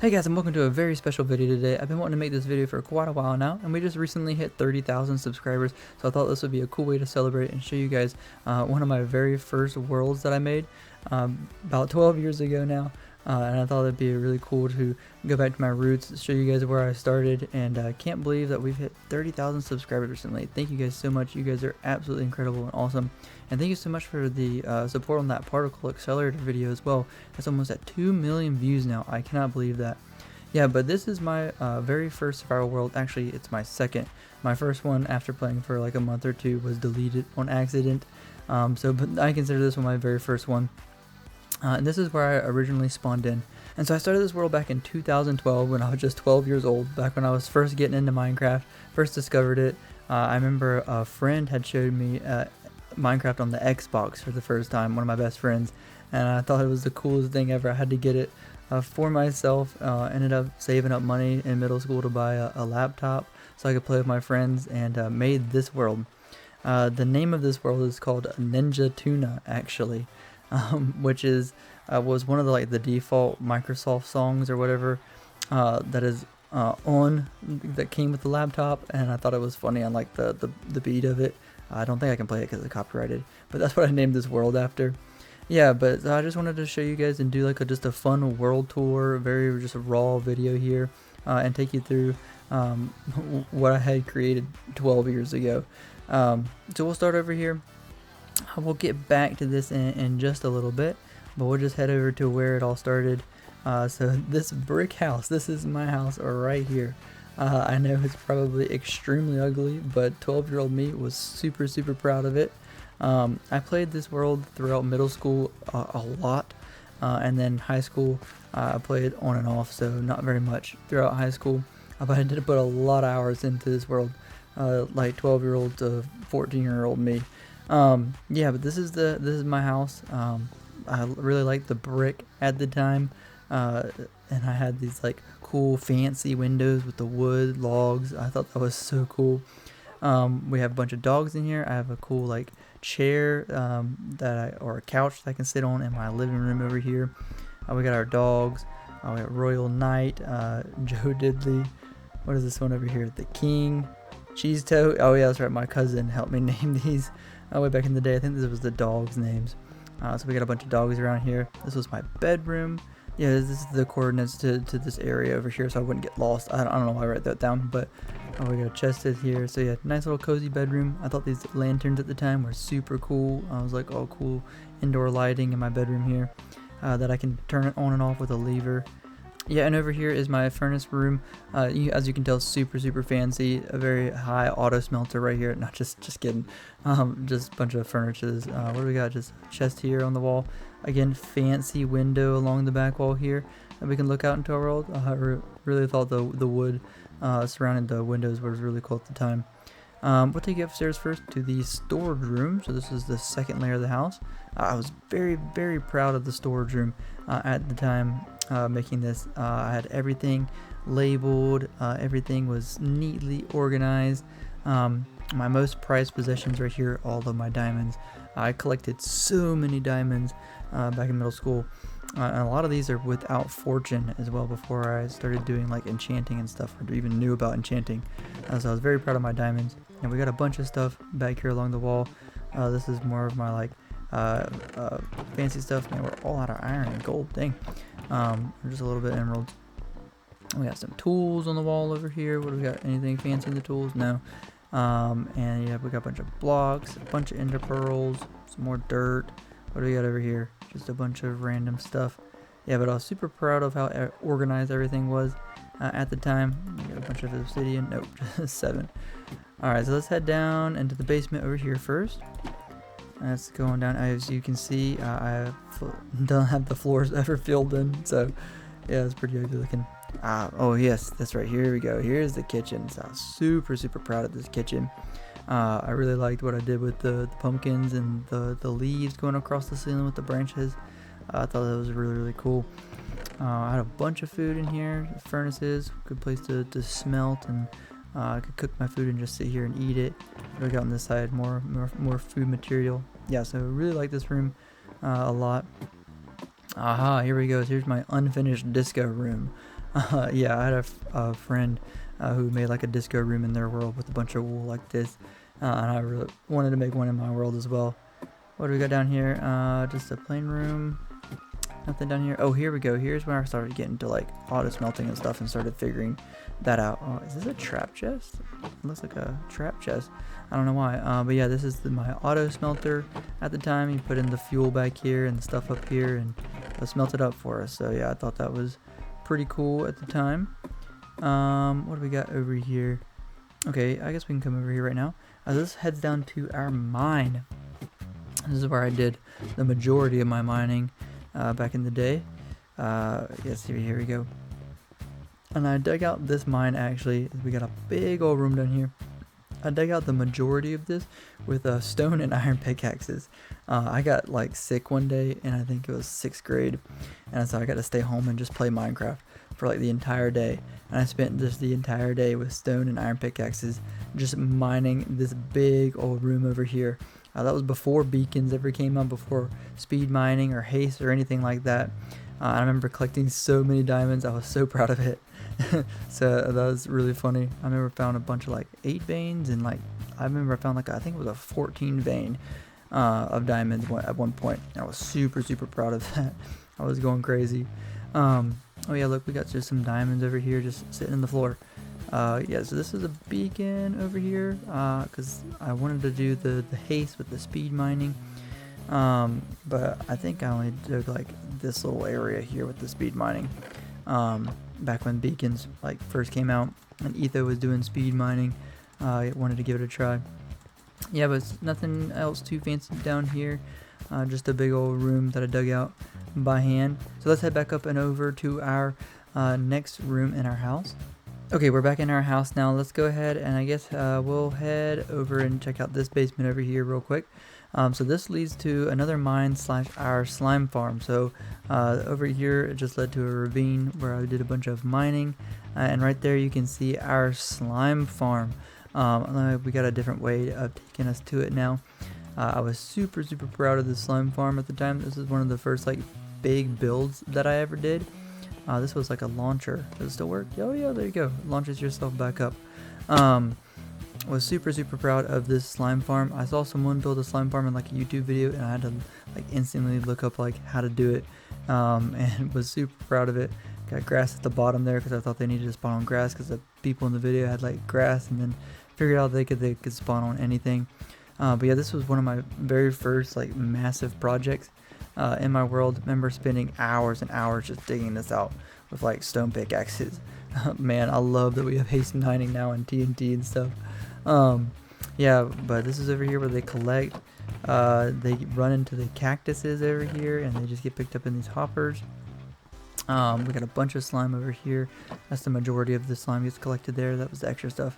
Hey guys, and welcome to a very special video today. I've been wanting to make this video for quite a while now, and we just recently hit 30,000 subscribers, so I thought this would be a cool way to celebrate and show you guys one of my very first worlds that I made about 12 years ago now. And I thought it'd be really cool to go back to my roots, show you guys where I started, and I can't believe that we've hit 30,000 subscribers recently. Thank you guys so much. You guys are absolutely incredible and awesome. And thank you so much for the support on that particle accelerator video as well. That's almost at 2 million views now. I cannot believe that. Yeah, but this is my very first survival world. Actually, it's my second. My first one, after playing for like a month or two, was deleted on accident. But I consider this one my very first one. And this is where I originally spawned in. And so I started this world back in 2012 when I was just 12 years old, back when I was first getting into Minecraft, first discovered it. I remember a friend had showed me Minecraft on the Xbox for the first time, one of my best friends, and I thought it was the coolest thing ever. I had to get it for myself. Ended up saving up money in middle school to buy a laptop so I could play with my friends, and made this world. The name of this world is called Ninja Tuna, actually. Which is was one of the default Microsoft songs or whatever that is that came with the laptop, and I thought it was funny. I liked the beat of it. I don't think I can play it because it's copyrighted, but that's what I named this world after. Yeah, but I just wanted to show you guys and do just a fun world tour, very just a raw video here, and take you through what I had created 12 years ago. So we'll start over here. We'll get back to this in just a little bit, but we'll just head over to where it all started. So this brick house, this is my house right here. I know it's probably extremely ugly, but 12-year-old me was super proud of it. I played this world throughout middle school a lot, and then high school I played on and off, so not very much throughout high school. But I did put a lot of hours into this world, like 12-year-old to 14-year-old me. Yeah, but this is my house. I really liked the brick at the time, and I had these cool fancy windows with the wood logs. I thought that was so cool. We have a bunch of dogs in here. I have a cool chair or a couch that I can sit on in my living room over here. We got our dogs. We got Royal Knight, Joe Diddley. What is this one over here? The King, Cheese Toe. Oh yeah, that's right. My cousin helped me name these. Way back in the day. I think this was the dogs' names. So we got a bunch of dogs around here. This was my bedroom. Yeah, this is the coordinates to this area over here, so I wouldn't get lost. I don't know why I wrote that down, but we got a chest here. So yeah, nice little cozy bedroom. I thought these lanterns at the time were super cool. I was like, oh, cool indoor lighting in my bedroom here that I can turn it on and off with a lever. Yeah, and over here is my furnace room. As you can tell, super fancy. A very high auto smelter right here. Not just kidding. Just a bunch of furnitures. What do we got? Just a chest here on the wall. Again, fancy window along the back wall here that we can look out into our world. I really thought the wood surrounding the windows was really cool at the time. We'll take you upstairs first to the storage room. So this is the second layer of the house. I was very proud of the storage room at the time. Making this, I had everything labeled, everything was neatly organized. My most prized possessions right here, all of my diamonds. I collected so many diamonds back in middle school, and a lot of these are without fortune as well before I started doing enchanting and stuff, or even knew about enchanting. So I was very proud of my diamonds. And we got a bunch of stuff back here along the wall. This is more of my fancy stuff. Man, we're all out of iron and gold. Dang. Just a little bit of emeralds. We got some tools on the wall over here. What do we got? Anything fancy in the tools? No. And yeah, we got a bunch of blocks, a bunch of ender pearls, some more dirt. What do we got over here? Just a bunch of random stuff. Yeah, but I was super proud of how organized everything was at the time. We got a bunch of obsidian. Nope, just 7. Alright, so let's head down into the basement over here first. That's going down. As you can see, I don't have the floors ever filled in, so yeah, it's pretty ugly looking. Oh yes, that's right. Here we go. Here's the kitchen. So I was super proud of this kitchen. I really liked what I did with the pumpkins and the leaves going across the ceiling with the branches. I thought that was really cool. I had a bunch of food in here. Furnaces, good place to smelt, and I could cook my food and just sit here and eat it. We got on this side more food material. Yeah, so I really like this room a lot. Aha, here we go. Here's my unfinished disco room. Yeah, I had a friend who made like a disco room in their world with a bunch of wool like this, and I really wanted to make one in my world as well. What do we got down here? Just a plain room. Nothing down here. Oh, here we go. Here's where I started getting to like auto smelting and stuff and started figuring that out. Oh, is this a trap chest? It looks like a trap chest. I don't know why. But yeah, this is my auto smelter at the time. You put in the fuel back here and the stuff up here and it'll smelt it up for us. So yeah, I thought that was pretty cool at the time. What do we got over here? Okay, I guess we can come over here right now. This heads down to our mine. This is where I did the majority of my mining back in the day. Yes, here we go. And I dug out this mine actually. We got a big old room down here. I dug out the majority of this with stone and iron pickaxes. I got like sick one day, and I think it was 6th grade, and so I got to stay home and just play Minecraft for like the entire day. And I spent just the entire day with stone and iron pickaxes just mining this big old room over here. That was before beacons ever came out, before speed mining or haste or anything like that. I remember collecting so many diamonds. I was so proud of it. So that was really funny. I remember I found a bunch of like 8 veins, and like I remember I found like I think it was a 14 vein of diamonds at one point. I was super proud of that. I was going crazy. Oh yeah, look, we got just some diamonds over here just sitting in the floor. Yeah, so this is a beacon over here because I wanted to do the haste with the speed mining, but I think I only did like this little area here with the speed mining back when beacons like first came out and Etho was doing speed mining. I wanted to give it a try. Yeah, but nothing else too fancy down here, just a big old room that I dug out by hand. So let's head back up and over to our next room in our house. Okay, we're back in our house now. Let's go ahead and I guess we'll head over and check out this basement over here real quick. So this leads to another mine / our slime farm. So over here it just led to a ravine where I did a bunch of mining, and right there you can see our slime farm. We got a different way of taking us to it now. I was super proud of the slime farm at the time. This is one of the first like big builds that I ever did. This was like a launcher. Does it still work? Oh yeah, there you go. Launches yourself back up. Was super proud of this slime farm. I saw someone build a slime farm in like a YouTube video, and I had to like instantly look up like how to do it, and was super proud of it. Got grass at the bottom there because I thought they needed to spawn on grass because the people in the video had like grass, and then figured out they could spawn on anything. But yeah, this was one of my very first like massive projects in my world. Remember spending hours and hours just digging this out with like stone pickaxes. Man, I love that we have haste mining now and TNT and stuff. Yeah, but this is over here where they collect. They run into the cactuses over here, and they just get picked up in these hoppers. We got a bunch of slime over here. That's the majority of the slime gets collected there. That was the extra stuff.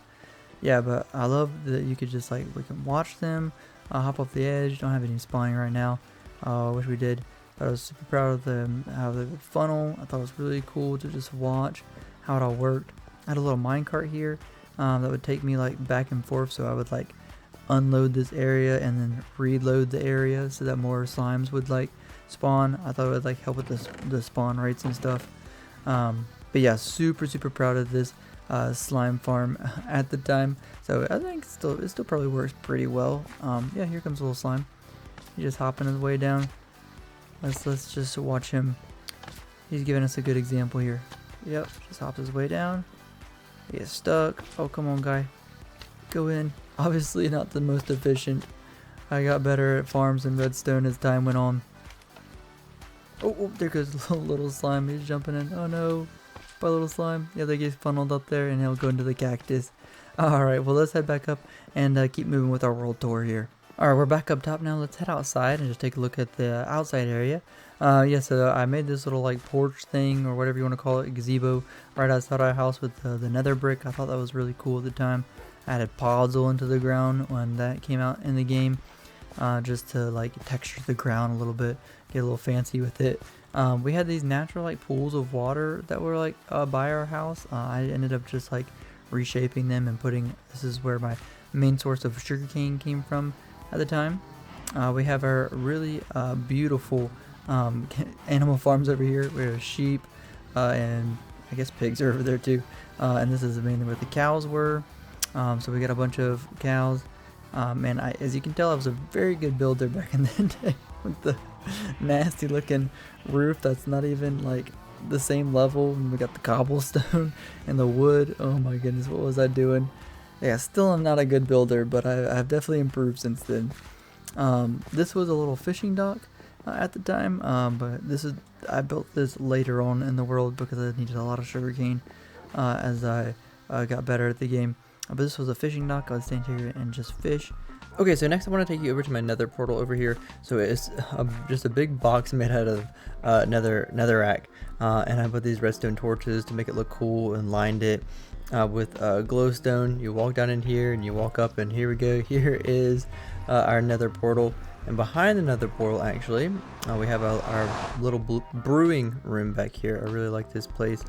Yeah, but I love that you could just like, we can watch them hop off the edge. Don't have any spawning right now. Wish we did. But I was super proud of them, how they would funnel. I thought it was really cool to just watch how it all worked. I had a little minecart here that would take me like back and forth, so I would like unload this area and then reload the area so that more slimes would like spawn. I thought it would like help with the spawn rates and stuff. But yeah, super proud of this slime farm at the time. So I think it still probably works pretty well. Yeah, here comes a little slime. He's just hopping his way down. Let's just watch him. He's giving us a good example here. Yep, just hops his way down. He gets stuck. Oh, come on, guy. Go in. Obviously not the most efficient. I got better at farms and redstone as time went on. Oh, there goes little slime. He's jumping in. Oh no. By little slime. Yeah, they get funneled up there and he'll go into the cactus. Alright, well let's head back up and keep moving with our world tour here. Alright, we're back up top now. Let's head outside and just take a look at the outside area. Yeah, so I made this little like porch thing or whatever you want to call it, gazebo, right outside our house with the nether brick. I thought that was really cool at the time. I added podzol into the ground when that came out in the game, just to like texture the ground a little bit, get a little fancy with it. We had these natural like pools of water that were like by our house. I ended up just like reshaping them and putting, this is where my main source of sugarcane came from at the time. We have our really beautiful animal farms over here. We have sheep and I guess pigs are over there too. And this is mainly where the cows were. So we got a bunch of cows. And as you can tell, I was a very good builder back in the day with the nasty looking roof that's not even like the same level. And we got the cobblestone and the wood. Oh my goodness, what was I doing? Yeah, still I'm not a good builder, but I've definitely improved since then. This was a little fishing dock at the time, but I built this later on in the world because I needed a lot of sugarcane as I got better at the game. But this was a fishing dock. I would stand here and just fish. Okay, so next I want to take you over to my nether portal over here. So it's just a big box made out of netherrack, and I put these redstone torches to make it look cool and lined it with glowstone. You walk down in here and you walk up, and here we go. Here is our nether portal, and behind the nether portal actually we have our little brewing room back here. I really like this place.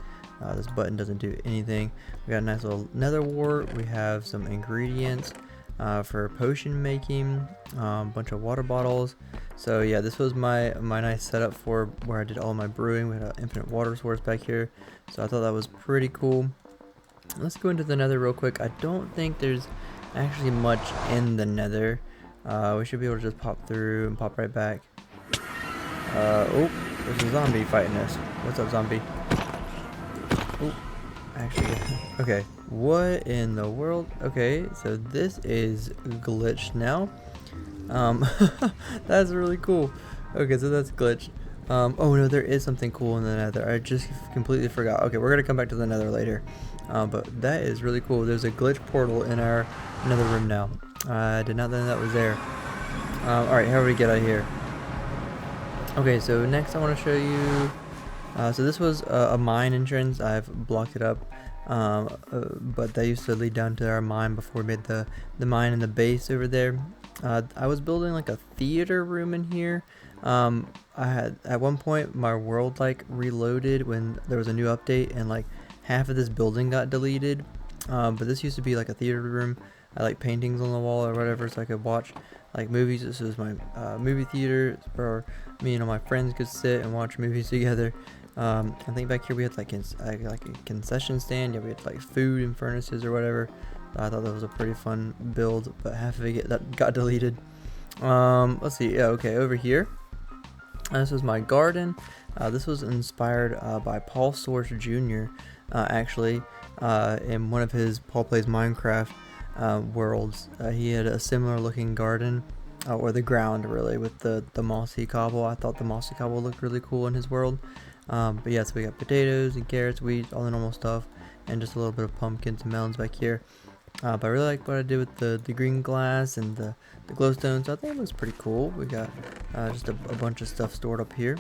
This button doesn't do anything. We got a nice little nether wart. We have some ingredients for potion making, a bunch of water bottles. So yeah, this was my nice setup for where I did all my brewing. We had an infinite water source back here, so I thought that was pretty cool. Let's go into the nether real quick. I don't think there's actually much in the nether. We should be able to just pop through and pop right back. Oh, there's a zombie fighting us. What's up, zombie? Oh, actually, okay. What in the world? Okay, so this is glitched now. That's really cool. Okay, so that's glitched. Oh no, there is something cool in the nether. I just completely forgot. Okay, we're gonna come back to the nether later. But that is really cool. There's a glitch portal in our nether room now. I did not know that was there. Alright, how do we get out of here? Okay, so next I want to show you. So this was a mine entrance. I've blocked it up, but that used to lead down to our mine before we made the mine and the base over there. I was building like a theater room in here. I had at one point my world like reloaded when there was a new update, and like half of this building got deleted. But this used to be like a theater room. I like paintings on the wall or whatever, so I could watch like movies. This was my movie theater where me and all my friends could sit and watch movies together. I think back here we had like a concession stand. Yeah, we had like food and furnaces or whatever. I thought that was a pretty fun build, but half of it that got deleted. Let's see. Yeah, okay, over here. This was my garden. This was inspired by Paul Source Jr. Actually, in one of his Paul Plays Minecraft worlds. He had a similar looking garden, or the ground really, with the mossy cobble. I thought the mossy cobble looked really cool in his world. But yeah, so we got potatoes and carrots, weeds, all the normal stuff, and just a little bit of pumpkins and melons back here. But I really like what I did with the green glass and the glowstone, so I think it looks pretty cool. We got just a bunch of stuff stored up here.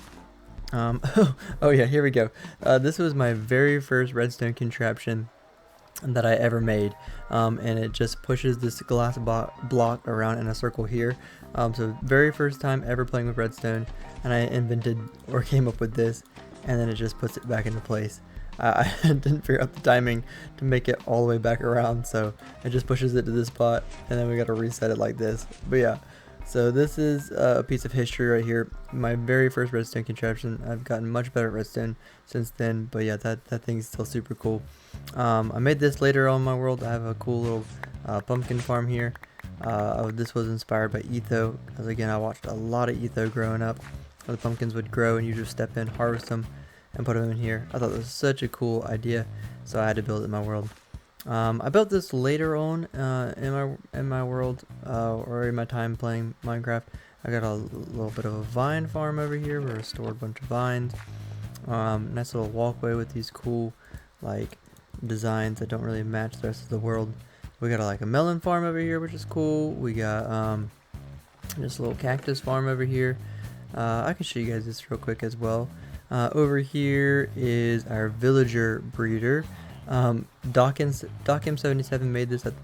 Oh yeah, here we go. This was my very first redstone contraption that I ever made, and it just pushes this glass block around in a circle here. So very first time ever playing with redstone, and I invented or came up with this, and then it just puts it back into place. I didn't figure out the timing to make it all the way back around, so it just pushes it to this spot, and then we got to reset it like this. But yeah, so this is a piece of history right here. My very first redstone contraption. I've gotten much better at redstone since then, but yeah, that thing's still super cool. I made this later on in my world. I have a cool little pumpkin farm here. This was inspired by Etho, because again I watched a lot of Etho growing up. The pumpkins would grow and you just step in, harvest them, and put them in here. I thought it was such a cool idea, so I had to build it in my world. I built this later on in my world, or in my time playing Minecraft. I got a little bit of a vine farm over here where I stored a bunch of vines. Nice little walkway with these cool like designs that don't really match the rest of the world. We got like a melon farm over here, which is cool. We got this little cactus farm over here. I can show you guys this real quick as well. Over here is our villager breeder. Dockim77 made this at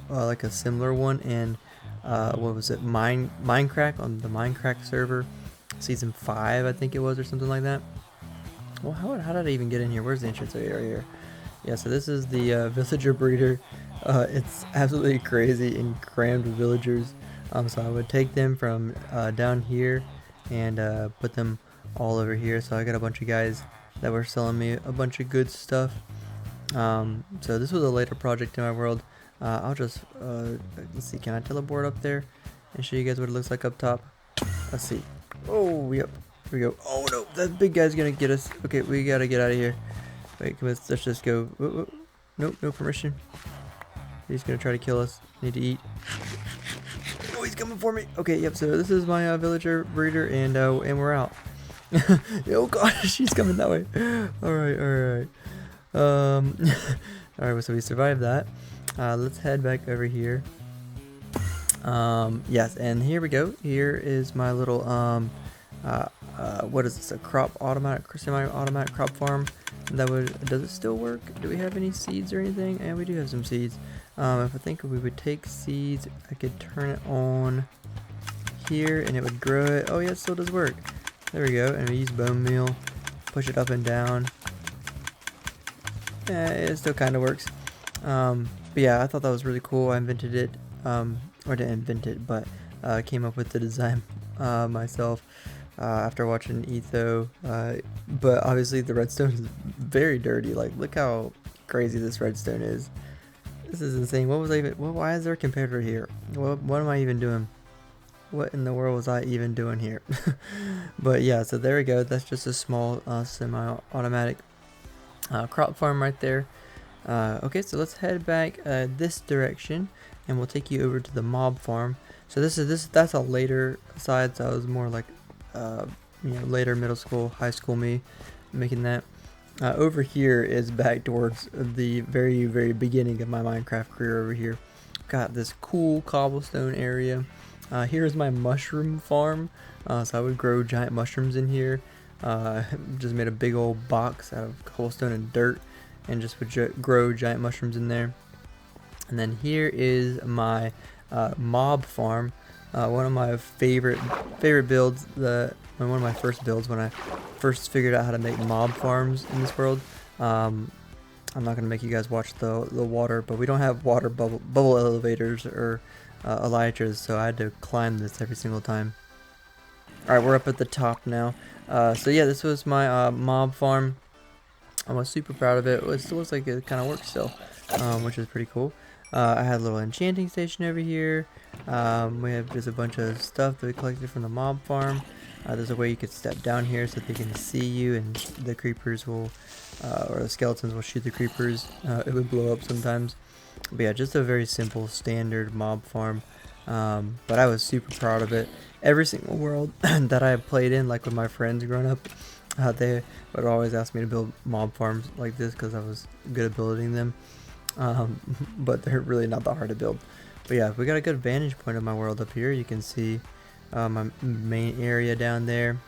like a similar one in what was it, Minecraft, on the Minecraft server, season 5 I think it was, or something like that. Well, how did I even get in here? Where's the entrance area right here? Yeah, so this is the villager breeder. It's absolutely crazy and crammed with villagers. So I would take them from down here and put them all over here. So I got a bunch of guys that were selling me a bunch of good stuff. So this was a later project in my world. I'll just let's see, can I teleport up there and show you guys what it looks like up top? Let's see. Oh, yep. Here we go. Oh no, that big guy's gonna get us. Okay, we gotta get out of here. Wait, let's just go. Whoa. Nope, no permission. He's gonna try to kill us. Need to eat. Oh, he's coming for me. Okay, yep. So this is my villager breeder, and we're out. Oh gosh, she's coming that way. All right. All right. So we survived that. Let's head back over here. Yes, and here we go. Here is my little what is this? A semi-automatic crop farm. Does it still work? Do we have any seeds or anything? And we do have some seeds. If I think we would take seeds, I could turn it on here and it would grow it. Oh yeah, it still does work. There we go. And we use bone meal, push it up and down. It still kind of works. But yeah, I thought that was really cool. I invented it, or didn't invent it, but came up with the design myself after watching Etho. But obviously the redstone is very dirty. Like, look how crazy this redstone is. This is insane. What was I even? Why is there a comparator here? What am I even doing? What in the world was I even doing here? But yeah, so there we go. That's just a small semi-automatic crop farm right there. Okay, so let's head back this direction, and we'll take you over to the mob farm. So that's a later side. So I was more like, later middle school, high school me making that. Over here is back towards the very, very beginning of my Minecraft career over here. Got this cool cobblestone area. Here's my mushroom farm. So I would grow giant mushrooms in here. Just made a big old box out of cobblestone and dirt and just would grow giant mushrooms in there. And then here is my mob farm. One of my favorite builds, one of my first builds when I first figured out how to make mob farms in this world. I'm not gonna make you guys watch the water, but we don't have water bubble elevators or elytras, so I had to climb this every single time. All right, we're up at the top now. So yeah, this was my mob farm. I was super proud of it. It still looks like it kind of works still, which is pretty cool. I had a little enchanting station over here. We have just a bunch of stuff that we collected from the mob farm. There's a way you could step down here so they can see you, and the creepers will, or the skeletons will shoot the creepers. It would blow up sometimes. But yeah, just a very simple standard mob farm. But I was super proud of it. Every single world that I have played in, like with my friends growing up, they would always ask me to build mob farms like this because I was good at building them. But they're really not that hard to build. But yeah, we got a good vantage point of my world up here. You can see my main area down there.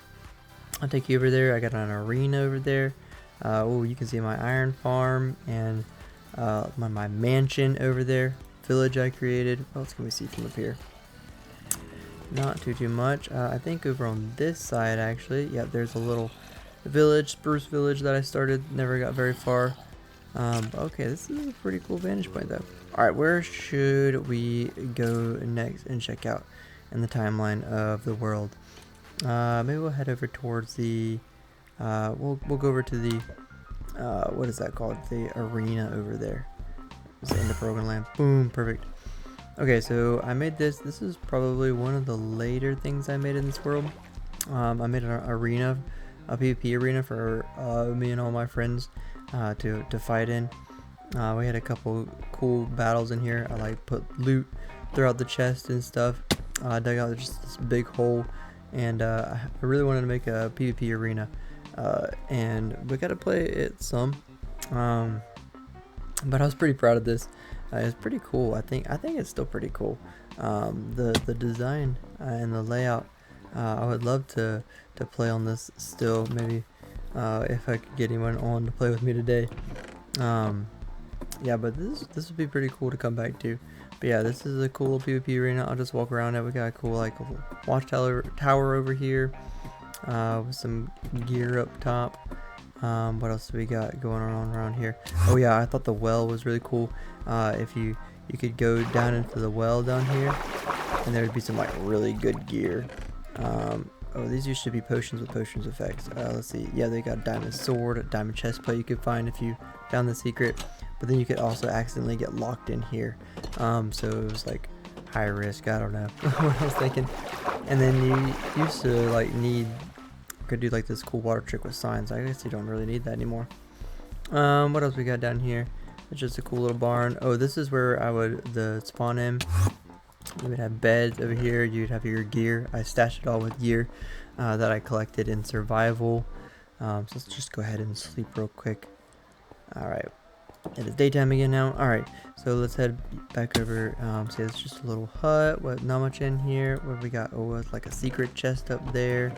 I'll take you over there. I got an arena over there. Oh, you can see my iron farm and my mansion over there. Village I created. What else can we see from up here? Not too much. I think over on this side actually, yeah, there's a little village, Spruce Village, that I started. Never got very far. Okay, this is a pretty cool vantage point though. Alright, where should we go next and check out in the timeline of the world? Maybe we'll head over towards the, we'll go over to the, what is that called? The arena over there. It's the end of Broken Land. Boom, perfect. Okay, so I made this. This is probably one of the later things I made in this world. I made an arena, a PvP arena for me and all my friends to fight in. We had a couple cool battles in here. I like put loot throughout the chest and stuff. I dug out just this big hole, and I really wanted to make a PvP arena, and we got to play it some. But I was pretty proud of this. It's pretty cool. I think it's still pretty cool. The design and the layout. I would love to play on this still. Maybe if I could get anyone on to play with me today. Yeah, but this would be pretty cool to come back to. But yeah, this is a cool PvP arena. I'll just walk around it. We got a cool like watchtower over here with some gear up top. What else do we got going on around here? Oh yeah, I thought the well was really cool. If you could go down into the well down here, and there would be some like really good gear. Oh, these used to be potions with potions effects. Let's see. Yeah, they got diamond sword, diamond chest plate you could find if you found the secret. But then you could also accidentally get locked in here. So it was like high risk. I don't know what I was thinking. And then you used to like could do like this cool water trick with signs. I guess you don't really need that anymore. What else we got down here? It's just a cool little barn. Oh, this is where I would spawn in. You would have beds over here. You'd have your gear. I stashed it all with gear that I collected in survival. So let's just go ahead and sleep real quick. Alright. It is daytime again now. Alright. So let's head back over. See, it's just a little hut. Not much in here. What we got? Oh, it's like a secret chest up there.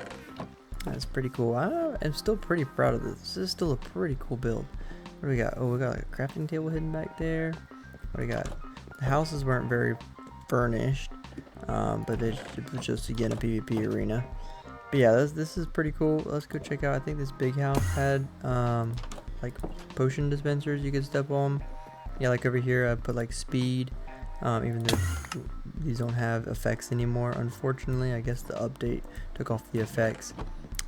That's pretty cool. I'm still pretty proud of this. This is still a pretty cool build. What do we got? Oh, we got like a crafting table hidden back there. What do we got? The houses weren't very furnished, but it was just again a PvP arena. But yeah, this is pretty cool. Let's go check out. I think this big house had like potion dispensers you could step on. Yeah, like over here I put like speed, even though these don't have effects anymore, unfortunately. I guess the update took off the effects.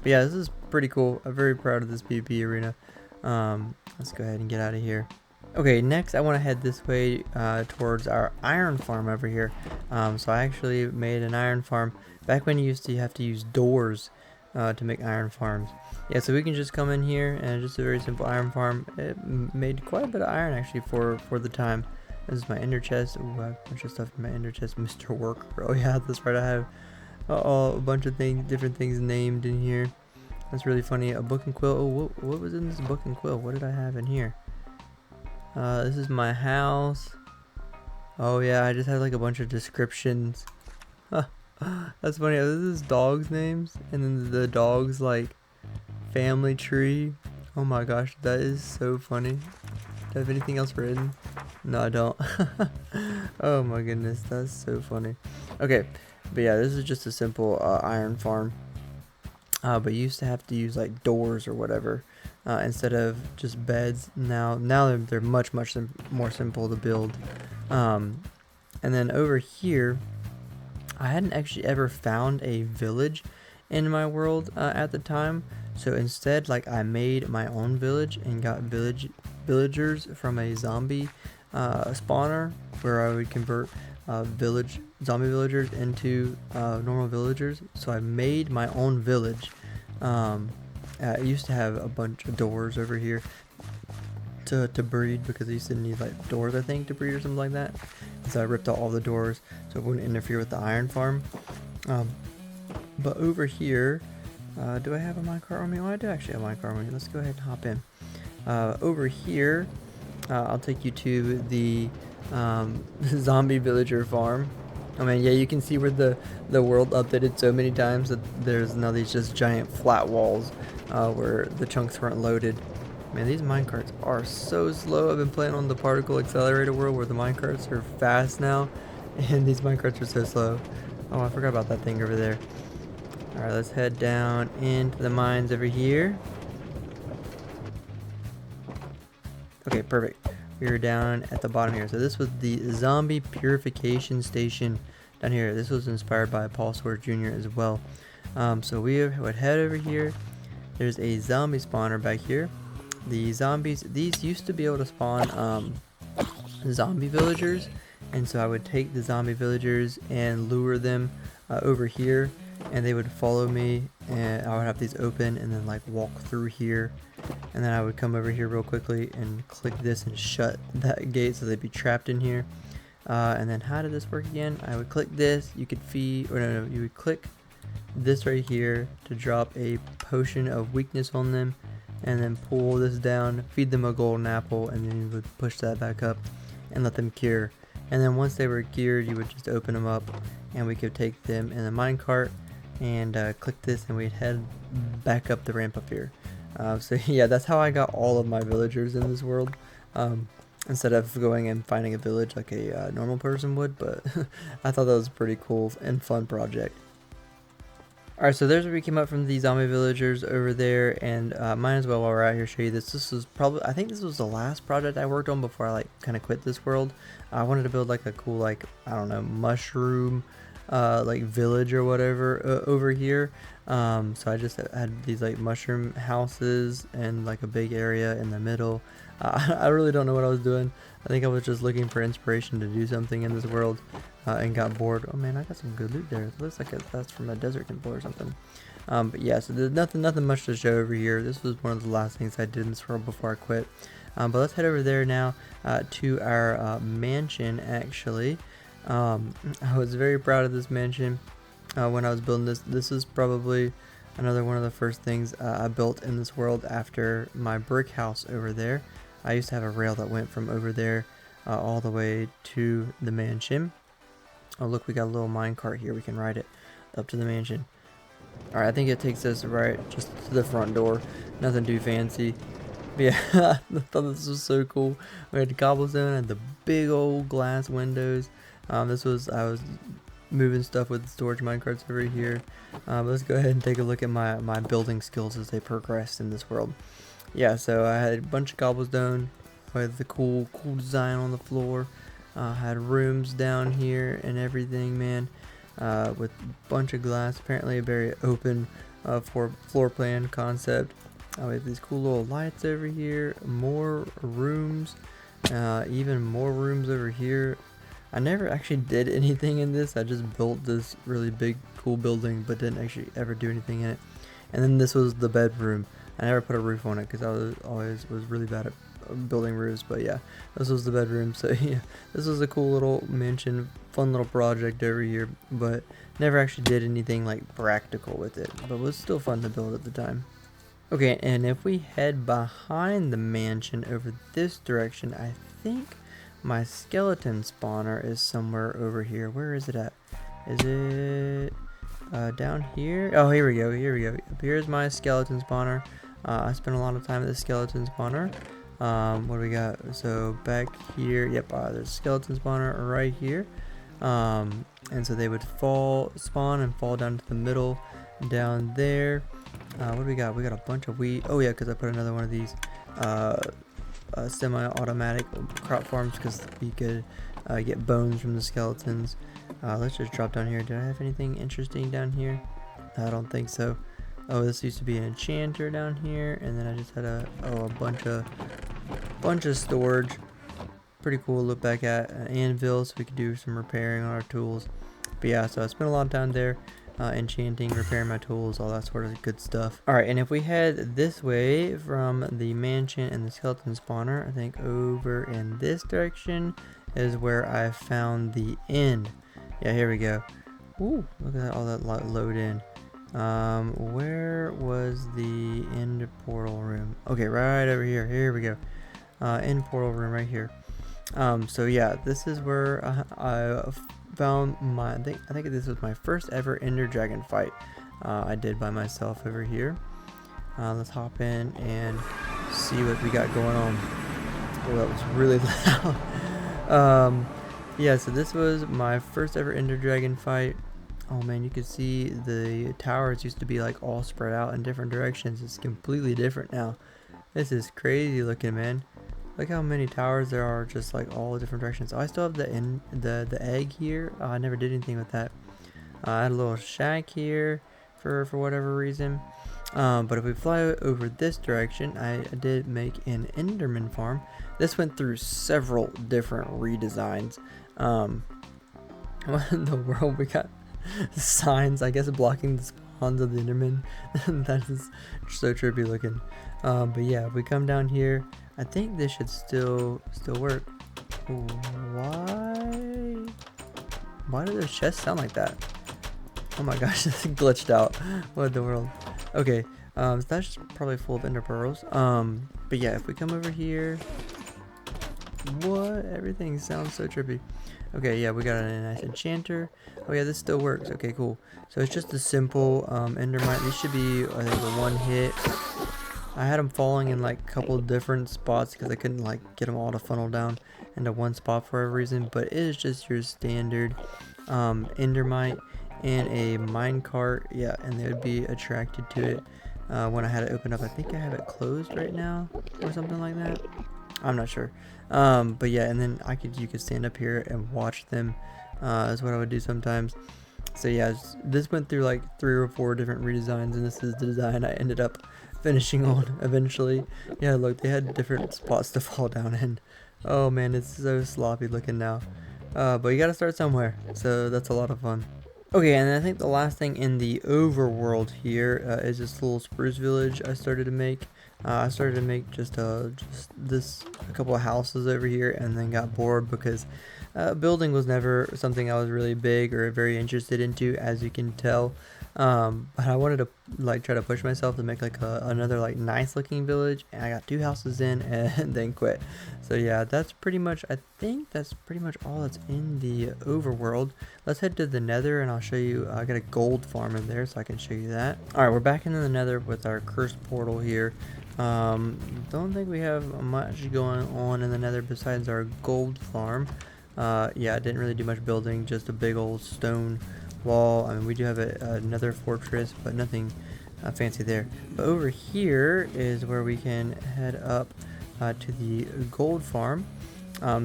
But yeah, this is pretty cool. I'm very proud of this PvP arena. Let's go ahead and get out of here. Okay, next I want to head this way towards our iron farm over here. So I actually made an iron farm back when you used to have to use doors to make iron farms. Yeah, so we can just come in here and just a very simple iron farm. It made quite a bit of iron actually for the time. This is my ender chest. Ooh, I have a bunch of stuff in my ender chest. Mr. Worker. Oh yeah, that's right. I have a bunch of different things named in here. That's really funny. A book and quill. Oh, what was in this book and quill? What did I have in here? This is my house. Oh yeah, I just had like a bunch of descriptions. That's funny. This is dogs' names, and then the dog's like family tree. Oh my gosh, that is so funny. Do I have anything else written? No, I don't. Oh my goodness, that's so funny. Okay, but yeah, this is just a simple iron farm. But you used to have to use like doors or whatever instead of just beds. Now they're much more simple to build. And then over here, I hadn't actually ever found a village in my world at the time. So instead, like, I made my own village and got villagers from a zombie spawner, where I would convert zombie villagers into normal villagers. So I made my own village. I used to have a bunch of doors over here to breed, because I used to need like doors, I think, to breed or something like that. So I ripped out all the doors so it wouldn't interfere with the iron farm. But over here, do I have a minecart on me? Oh, I do actually have a minecart on me. Let's go ahead and hop in. Over here, I'll take you to the zombie villager farm. I mean, yeah, you can see where the world updated so many times that there's now these just giant flat walls where the chunks weren't loaded. Man, these minecarts are so slow. I've been playing on the particle accelerator world where the minecarts are fast now, and these minecarts are so slow. Oh, I forgot about that thing over there. Alright, let's head down into the mines over here. Okay, perfect. We were down at the bottom here. So this was the zombie purification station down here. This was inspired by Paul Swear Jr. as well. So we would head over here. There's a zombie spawner back here. The zombies, these used to be able to spawn zombie villagers. And so I would take the zombie villagers and lure them over here. And they would follow me, and I would have these open and then like walk through here, and then I would come over here real quickly and click this and shut that gate so they'd be trapped in here. And then how did this work again? I would click this, you could feed, or no, you would click this right here to drop a potion of weakness on them, and then pull this down, feed them a golden apple, and then you would push that back up and let them cure. And then once they were cured, you would just open them up, and we could take them in the minecart and click this, and we'd head back up the ramp up here. So yeah, that's how I got all of my villagers in this world, instead of going and finding a village like a normal person would. But I thought that was a pretty cool and fun project. Alright, so there's where we came up from the zombie villagers over there, and might as well, while we're out here, show you this. This was probably, I think this was the last project I worked on before I like kind of quit this world. I wanted to build like a cool, like, I don't know, mushroom like village or whatever over here. So I just had these like mushroom houses and like a big area in the middle. I really don't know what I was doing. I think I was just looking for inspiration to do something in this world, and got bored. Oh man, I got some good loot there. It looks like that's from a desert temple or something. But yeah, so there's nothing much to show over here. This was one of the last things I did in this world before I quit. But let's head over there now to our mansion, actually. I was very proud of this mansion when I was building this. This is probably another one of the first things I built in this world after my brick house over there. I used to have a rail that went from over there all the way to the mansion. Oh look, we got a little minecart here. We can ride it up to the mansion. Alright, I think it takes us right just to the front door. Nothing too fancy. But yeah, I thought this was so cool. We had the cobblestone and the big old glass windows. I was moving stuff with the storage minecarts over here. Let's go ahead and take a look at my building skills as they progressed in this world. Yeah, so I had a bunch of cobblestone with the cool design on the floor. Had rooms down here and everything, man. With a bunch of glass, apparently a very open for floor plan concept. We have these cool little lights over here, more rooms, even more rooms over here. I never actually did anything in this. I just built this really big cool building but didn't actually ever do anything in it. And then this was the bedroom. I never put a roof on it because I was really bad at building roofs, but yeah, this was the bedroom. So yeah, this was a cool little mansion, fun little project over here, but never actually did anything like practical with it, but it was still fun to build at the time. Okay, and if we head behind the mansion over this direction, I think my skeleton spawner is somewhere over here. Where is it at? Is it down here? Oh, here we go. Here's my skeleton spawner. I spent a lot of time at the skeleton spawner. What do we got? So back here, yep, there's a skeleton spawner right here. And so they would spawn and fall down to the middle down there. What do we got? We got a bunch of wheat. Oh yeah, because I put another one of these semi-automatic crop farms because you could get bones from the skeletons. Let's just drop down here. Did I have anything interesting down here? I don't think so. Oh, this used to be an enchanter down here, and then I just had a bunch of storage. Pretty cool. Look back at an anvil, so we could do some repairing on our tools. But yeah, so I spent a lot of time there. Enchanting, repairing my tools, all that sort of good stuff. Alright, and if we head this way from the mansion and the skeleton spawner, I think over in this direction is where I found the end. Yeah, here we go. Ooh, look at that, all that load in. Where was the end portal room? Okay, right over here. Here we go. End portal room right here. So yeah, this is where I found my, I think this was my first ever Ender Dragon fight I did by myself over here. Let's hop in and see what we got going on. Oh, that was really loud. Yeah, so this was my first ever Ender Dragon fight. Oh man, you can see the towers used to be like all spread out in different directions. It's completely different now. This is crazy looking, man. Look how many towers there are, just like all different directions. Oh, I still have the egg here. Oh, I never did anything with that. I had a little shack here for whatever reason. But if we fly over this direction, I did make an Enderman farm. This went through several different redesigns. What in the world? We got signs, I guess, blocking the spawns of the Enderman. That is so trippy looking. But yeah, if we come down here, I think this should still work. Why do those chests sound like that? Oh my gosh, this glitched out. What in the world? Okay, so that's probably full of ender pearls. But yeah, if we come over here, what? Everything sounds so trippy. Okay, yeah, we got a nice enchanter. Oh yeah, this still works. Okay, cool. So it's just a simple endermite. These should be, I think, a one hit. I had them falling in like a couple different spots because I couldn't like get them all to funnel down into one spot for a reason. But it is just your standard endermite and a minecart. Yeah, and they would be attracted to it when I had it open up. I think I have it closed right now or something like that. I'm not sure. But yeah, and then you could stand up here and watch them is what I would do sometimes. So yeah, this went through like 3 or 4 different redesigns, and this is the design I ended up finishing on eventually. Yeah, look, they had different spots to fall down in. Oh man, it's so sloppy looking now. But you gotta start somewhere, so that's a lot of fun. Okay, and I think the last thing in the overworld here is this little Spruce Village I started to make. I started to make just a couple of houses over here, and then got bored because building was never something I was really big or very interested into, as you can tell. But I wanted to like try to push myself to make like another like nice looking village, and I got 2 houses in and then quit. So yeah, that's pretty much, I think that's pretty much all that's in the overworld. Let's head to the Nether and I'll show you. I got a gold farm in there, so I can show you that. All right, we're back in the Nether with our cursed portal here. Don't think we have much going on in the Nether besides our gold farm. Yeah, I didn't really do much building, just a big old stone wall. I mean, we do have another fortress, but nothing fancy there. But over here is where we can head up to the gold farm.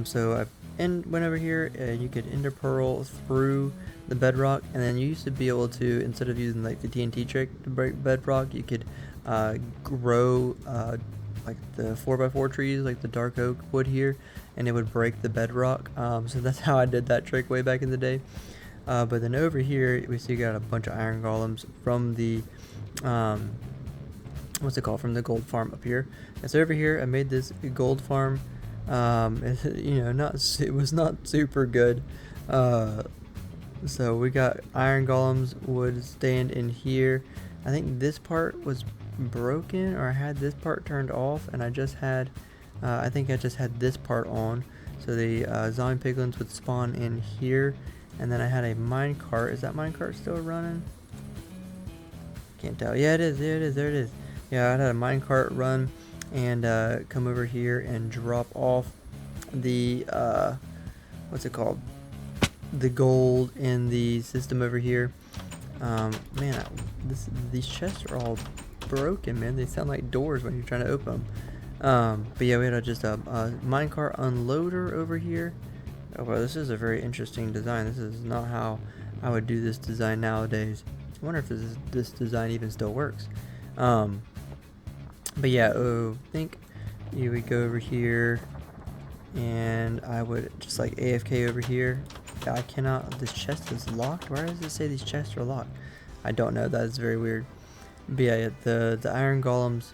So I went over here. You could ender pearl through the bedrock, and then you used to be able to, instead of using like the TNT trick to break bedrock, you could grow like the 4x4 trees, like the dark oak wood here, and it would break the bedrock. So that's how I did that trick way back in the day. But then over here we see got a bunch of iron golems from the what's it called, from the gold farm up here. And so over here I made this gold farm. You know, it was not super good. So we got iron golems would stand in here. I think this part was broken, or I had this part turned off, and I just had I think I just had this part on. So the zombie piglins would spawn in here, and then I had a minecart. Is that minecart still running? Can't tell. Yeah, it is. There it is. There it is. Yeah, I had a minecart run and come over here and drop off the what's it called? The gold in the system over here. Man, these chests are all broken, man. They sound like doors when you're trying to open them. But yeah, we had just a minecart unloader over here. Oh, well, this is a very interesting design. This is not how I would do this design nowadays. I wonder if this design even still works. But yeah, I think you would go over here, and I would just like AFK over here. I cannot. This chest is locked. Why does it say these chests are locked? I don't know. That is very weird. But yeah, the iron golems.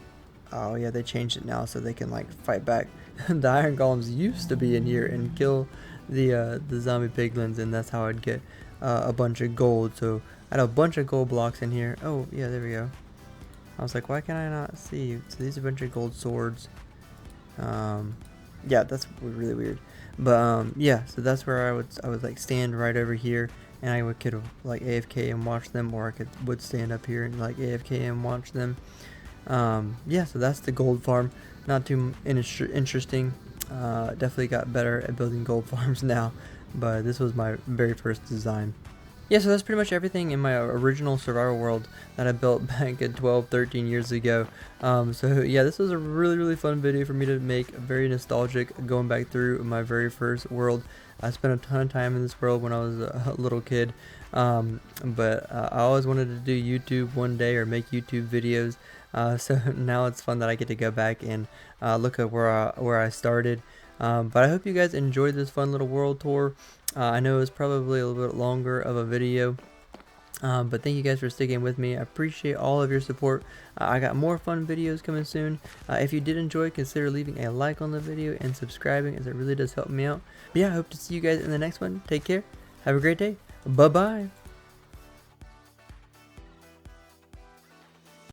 Oh yeah, they changed it now so they can like fight back. The iron golems used to be in here and kill the zombie piglins, and that's how I'd get a bunch of gold. So I had a bunch of gold blocks in here. Oh yeah, there we go. I was like, why can I not see? So these are a bunch of gold swords. Yeah, that's really weird. But yeah, so that's where I would like stand right over here, and I could like AFK and watch them, or I would stand up here and like AFK and watch them. Yeah, so that's the gold farm. Not too interesting. Definitely got better at building gold farms now, but this was my very first design. Yeah, so that's pretty much everything in my original survival world that I built back at 13 years ago. So yeah, this was a really fun video for me to make, very nostalgic, going back through my very first world. I spent a ton of time in this world when I was a little kid, but I always wanted to do YouTube one day, or make YouTube videos. So now it's fun that I get to go back and look at where I started. But I hope you guys enjoyed this fun little world tour. I know it was probably a little bit longer of a video, but thank you guys for sticking with me. I appreciate all of your support. I got more fun videos coming soon. If you did enjoy, consider leaving a like on the video and subscribing, as it really does help me out. But yeah, I hope to see you guys in the next one. Take care. Have a great day. Bye-bye.